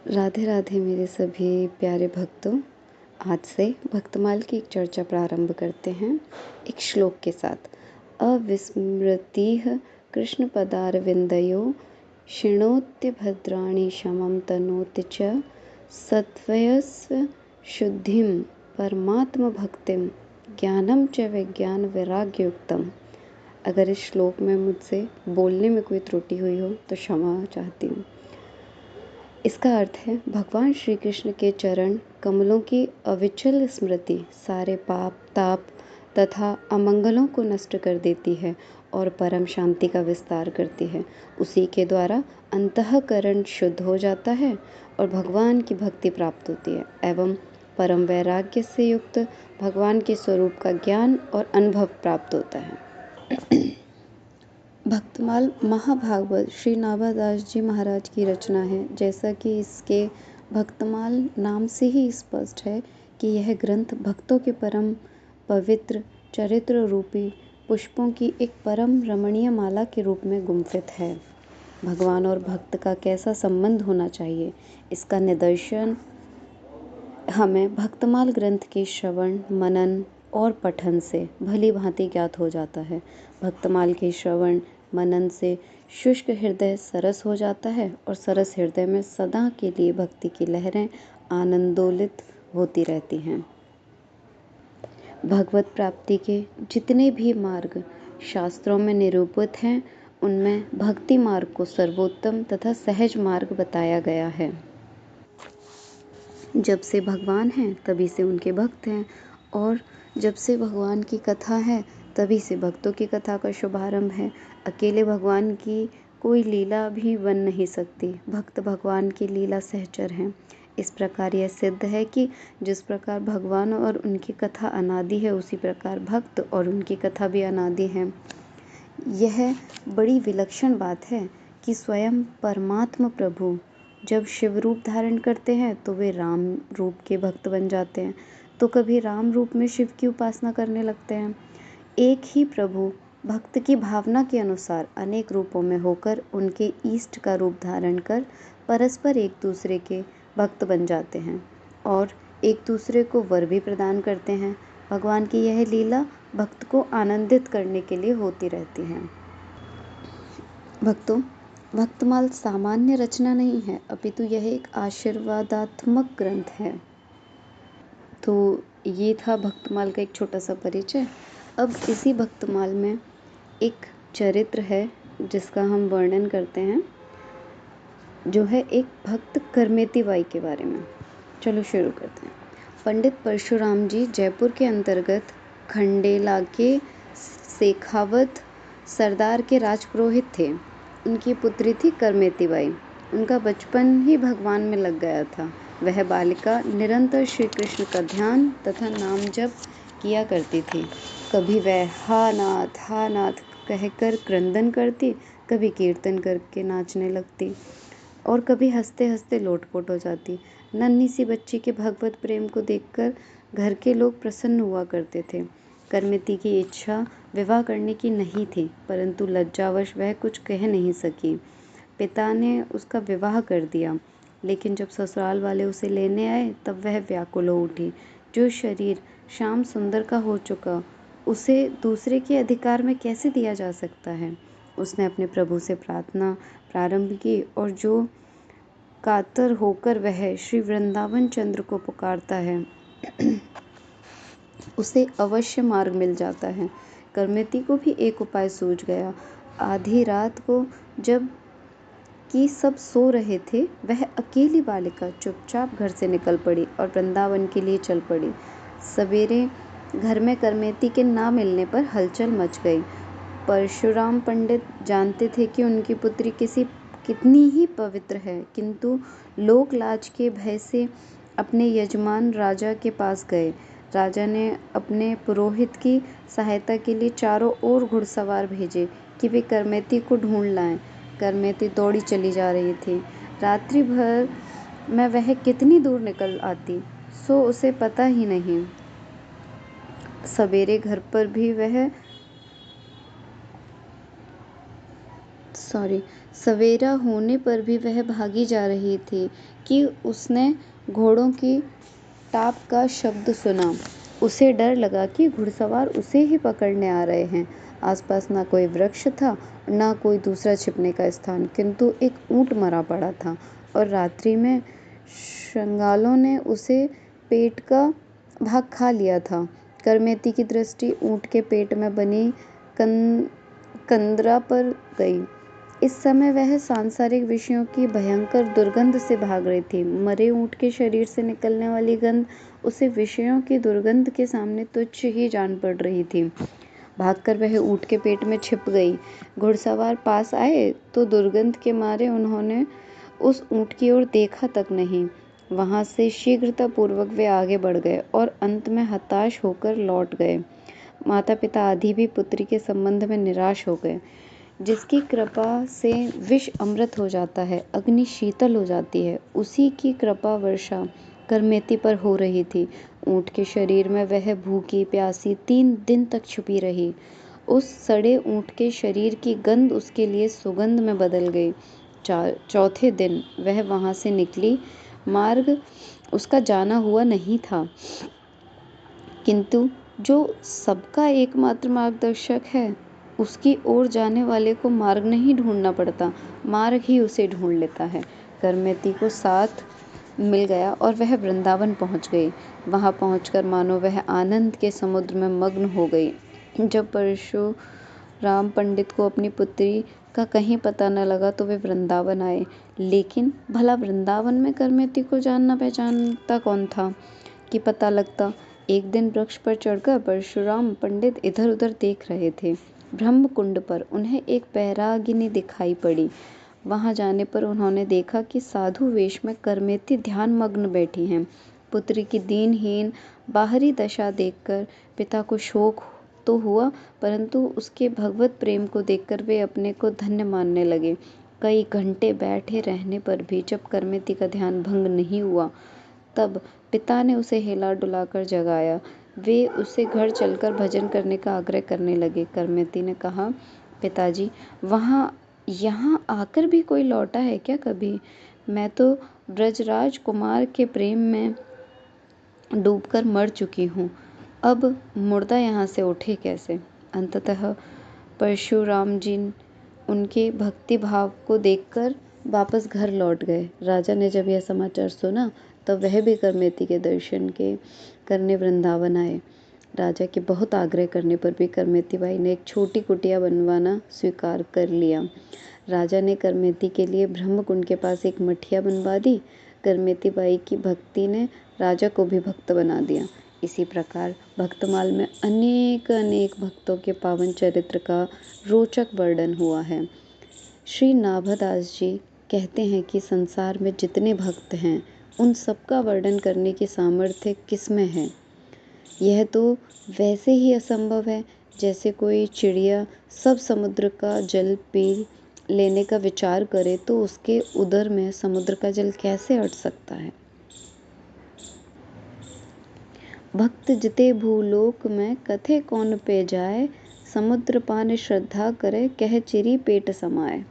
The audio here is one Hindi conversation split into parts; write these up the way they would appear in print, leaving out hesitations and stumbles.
राधे राधे मेरे सभी प्यारे भक्तों। आज से भक्तमाल की एक चर्चा प्रारंभ करते हैं एक श्लोक के साथ। अविस्मृतिः कृष्णपदारविन्दयो शृणोत्य भद्राणि शमं तनोति च सत्वयस्व शुद्धिं परमात्मभक्तिं ज्ञानं च विज्ञान वैराग्ययुक्तम्। अगर इस श्लोक में मुझसे बोलने में कोई त्रुटि हुई हो तो क्षमा चाहती हूँ। इसका अर्थ है भगवान श्री कृष्ण के चरण कमलों की अविचल स्मृति सारे पाप ताप तथा अमंगलों को नष्ट कर देती है और परम शांति का विस्तार करती है। उसी के द्वारा अंतःकरण शुद्ध हो जाता है और भगवान की भक्ति प्राप्त होती है एवं परम वैराग्य से युक्त भगवान के स्वरूप का ज्ञान और अनुभव प्राप्त होता है। भक्तमाल महाभागवत श्री नाभादास जी महाराज की रचना है। जैसा कि इसके भक्तमाल नाम से ही स्पष्ट है कि यह ग्रंथ भक्तों के परम पवित्र चरित्र रूपी पुष्पों की एक परम रमणीय माला के रूप में गुम्फित है। भगवान और भक्त का कैसा संबंध होना चाहिए, इसका निदर्शन हमें भक्तमाल ग्रंथ के श्रवण मनन और पठन से भली भांति ज्ञात हो जाता है। भक्तमाल के श्रवण मनन से शुष्क हृदय सरस हो जाता है और सरस हृदय में सदा के लिए भक्ति की लहरें आनंदोलित होती रहती हैं। भगवत प्राप्ति के जितने भी मार्ग शास्त्रों में निरूपित हैं, उनमें भक्ति मार्ग को सर्वोत्तम तथा सहज मार्ग बताया गया है। जब से भगवान हैं तभी से उनके भक्त हैं और जब से भगवान की कथा है तभी से भक्तों की कथा का शुभारंभ है। अकेले भगवान की कोई लीला भी बन नहीं सकती। भक्त भगवान की लीला सहचर हैं। इस प्रकार यह सिद्ध है कि जिस प्रकार भगवान और उनकी कथा अनादि है, उसी प्रकार भक्त और उनकी कथा भी अनादि है। यह बड़ी विलक्षण बात है कि स्वयं परमात्मा प्रभु जब शिव रूप धारण करते हैं तो वे राम रूप के भक्त बन जाते हैं, तो कभी राम रूप में शिव की उपासना करने लगते हैं। एक ही प्रभु भक्त की भावना के अनुसार अनेक रूपों में होकर उनके इष्ट का रूप धारण कर परस्पर एक दूसरे के भक्त बन जाते हैं और एक दूसरे को वर भी प्रदान करते हैं। भगवान की यह लीला भक्त को आनंदित करने के लिए होती रहती है। भक्तों, भक्तमाल सामान्य रचना नहीं है, अपितु यह एक आशीर्वादात्मक ग्रंथ है। तो ये था भक्तमाल का एक छोटा सा परिचय। अब इसी भक्तमाल में एक चरित्र है जिसका हम वर्णन करते हैं, जो है एक भक्त करमेती बाई के बारे में। चलो शुरू करते हैं। पंडित परशुराम जी जयपुर के अंतर्गत खंडेला के शेखावत सरदार के राजपुरोहित थे। उनकी पुत्री थी करमेती बाई। उनका बचपन ही भगवान में लग गया था। वह बालिका निरंतर श्री कृष्ण का ध्यान तथा नाम जप किया करती थी। कभी वह हा नाथ कहकर क्रंदन करती, कभी कीर्तन करके नाचने लगती और कभी हंसते हंसते लोटपोट हो जाती। नन्ही सी बच्ची के भगवत प्रेम को देखकर घर के लोग प्रसन्न हुआ करते थे। करमेती की इच्छा विवाह करने की नहीं थी, परंतु लज्जावश वह कुछ कह नहीं सकी। पिता ने उसका विवाह कर दिया, लेकिन जब ससुराल वाले उसे लेने आए तब वह व्याकुल हो उठी। जो शरीर श्याम सुंदर का हो चुका, उसे दूसरे के अधिकार में कैसे दिया जा सकता है। उसने अपने प्रभु से प्रार्थना प्रारंभ की और जो कातर होकर वह श्री वृंदावन चंद्र को पुकारता है उसे अवश्य मार्ग मिल जाता है। करमेती को भी एक उपाय सूझ गया। आधी रात को जब कि सब सो रहे थे, वह अकेली बालिका चुपचाप घर से निकल पड़ी और वृंदावन के लिए चल पड़ी। सवेरे घर में करमेती के ना मिलने पर हलचल मच गई। परशुराम पंडित जानते थे कि उनकी पुत्री कितनी ही पवित्र है, किंतु लोक लाज के भय से अपने यजमान राजा के पास गए। राजा ने अपने पुरोहित की सहायता के लिए चारों ओर घुड़सवार भेजे कि वे करमेती को ढूंढ लाएं। करमेती दौड़ी चली जा रही थी। रात्रि भर में वह कितनी दूर निकल आती, सो उसे पता ही नहीं। सवेरे घर पर भी वह सवेरा होने पर भी वह भागी जा रही थी कि उसने घोड़ों की टाप का शब्द सुना। उसे डर लगा कि घुड़सवार उसे ही पकड़ने आ रहे हैं। आसपास ना कोई वृक्ष था, ना कोई दूसरा छिपने का स्थान, किंतु एक ऊंट मरा पड़ा था और रात्रि में श्रृंगालों ने उसे पेट का भाग खा लिया था। करमेती की दृष्टि ऊंट के पेट में बनी कंदरा पर गई। इस समय वह सांसारिक विषयों की भयंकर दुर्गंध से भाग रही थी। मरे ऊंट के शरीर से निकलने वाली गंध उसे विषयों की दुर्गंध के सामने तुच्छ ही जान पड़ रही थी। भागकर वह ऊंट के पेट में छिप गई। घुड़सवार पास आए तो दुर्गंध के मारे उन्होंने उस ऊंट की ओर देखा तक नहीं। वहां से शीघ्रतापूर्वक वे आगे बढ़ गए और अंत में हताश होकर लौट गए। माता पिता आदि भी पुत्री के संबंध में निराश हो गए। जिसकी कृपा से विष अमृत हो जाता है, अग्नि शीतल हो जाती है, उसी की कृपा वर्षा करमेती पर हो रही थी। ऊंट के शरीर में वह भूखी प्यासी 3 दिन तक छुपी रही। उस सड़े ऊंट के शरीर की गंध उसके लिए सुगंध में बदल गई। चौथे दिन वह वहां से निकली। मार्ग उसका जाना हुआ नहीं था, किंतु जो सबका एकमात्र मार्गदर्शक है, उसकी ओर जाने वाले को मार्ग नहीं ढूंढना पड़ता, मार्ग ही उसे ढूंढ लेता है। करमेती को साथ मिल गया और वह वृंदावन पहुंच गई। वहां पहुंचकर मानो वह आनंद के समुद्र में मग्न हो गई। जब परशुराम पंडित को अपनी पुत्री का कहीं पता न लगा तो वे वृंदावन आए। लेकिन भला वृंदावन में करमेती को जानना पहचानता कौन था कि पता लगता। एक दिन वृक्ष पर चढ़कर परशुराम पंडित इधर उधर देख रहे थे। ब्रह्म कुंड पर उन्हें एक बैरागिनी दिखाई पड़ी। वहां जाने पर उन्होंने देखा कि साधु वेश में करमेती ध्यान मग्न बैठी हैं। पुत्री की दीनहीन बाहरी दशा देखकर पिता को शोक तो हुआ, परंतु उसके भगवत प्रेम को देखकर वे अपने को धन्य मानने लगे। कई घंटे बैठे रहने पर भी जब करमेती का ध्यान भंग नहीं हुआ, तब पिता ने उसे हिला डुलाकर जगाया। वे उसे घर चलकर भजन करने का आग्रह करने लगे। करमेती ने कहा, पिताजी, यहाँ आकर भी कोई लौटा है क्या कभी? मैं तो ब्रजराज कुमार के प्रेम में डूबकर मर चुकी हूँ। अब मुर्दा यहाँ से उठे कैसे? अंततः परशुराम जी उनके भक्ति भाव को देखकर वापस घर लौट गए। राजा ने जब यह समाचार सुना तब वह भी करमेती के दर्शन करने वृंदावन आए। राजा के बहुत आग्रह करने पर भी करमेती बाई ने एक छोटी कुटिया बनवाना स्वीकार कर लिया। राजा ने करमेती के लिए ब्रह्मकुंड के पास एक मठिया बनवा दी। करमेती बाई की भक्ति ने राजा को भी भक्त बना दिया। इसी प्रकार भक्तमाल में अनेक अनेक भक्तों के पावन चरित्र का रोचक वर्णन हुआ है। श्री नाभादास जी कहते हैं कि संसार में जितने भक्त हैं, उन सबका वर्णन करने की सामर्थ्य किसमें है? यह तो वैसे ही असंभव है जैसे कोई चिड़िया सब समुद्र का जल पी लेने का विचार करे तो उसके उदर में समुद्र का जल कैसे अट सकता है। भक्त जिते भूलोक में कथे कौन पे जाए, समुद्र पान श्रद्धा करे कह चिरी पेट समाए।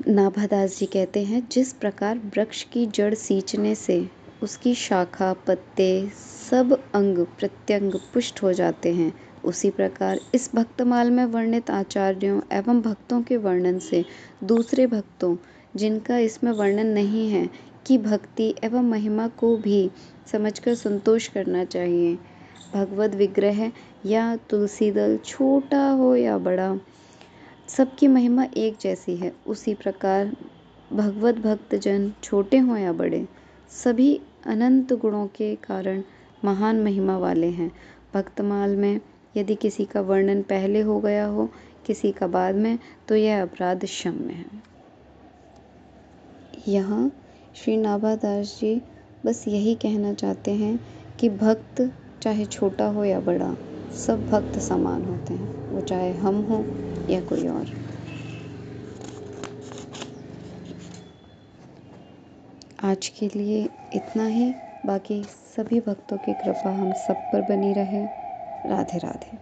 नाभादास जी कहते हैं, जिस प्रकार वृक्ष की जड़ सींचने से उसकी शाखा पत्ते सब अंग प्रत्यंग पुष्ट हो जाते हैं, उसी प्रकार इस भक्तमाल में वर्णित आचार्यों एवं भक्तों के वर्णन से दूसरे भक्तों जिनका इसमें वर्णन नहीं है की भक्ति एवं महिमा को भी समझकर संतोष करना चाहिए। भगवद विग्रह या तुलसी दल छोटा हो या बड़ा, सबकी महिमा एक जैसी है। उसी प्रकार भगवत भक्तजन छोटे हों या बड़े, सभी अनंत गुणों के कारण महान महिमा वाले हैं। भक्तमाल में यदि किसी का वर्णन पहले हो गया हो, किसी का बाद में, तो यह अपराध क्षम्य है। यहाँ श्री नाभादास जी बस यही कहना चाहते हैं कि भक्त चाहे छोटा हो या बड़ा, सब भक्त समान होते हैं, वो चाहे हम हों या कोई और। आज के लिए इतना ही। बाकी सभी भक्तों की कृपा हम सब पर बनी रहे। राधे राधे।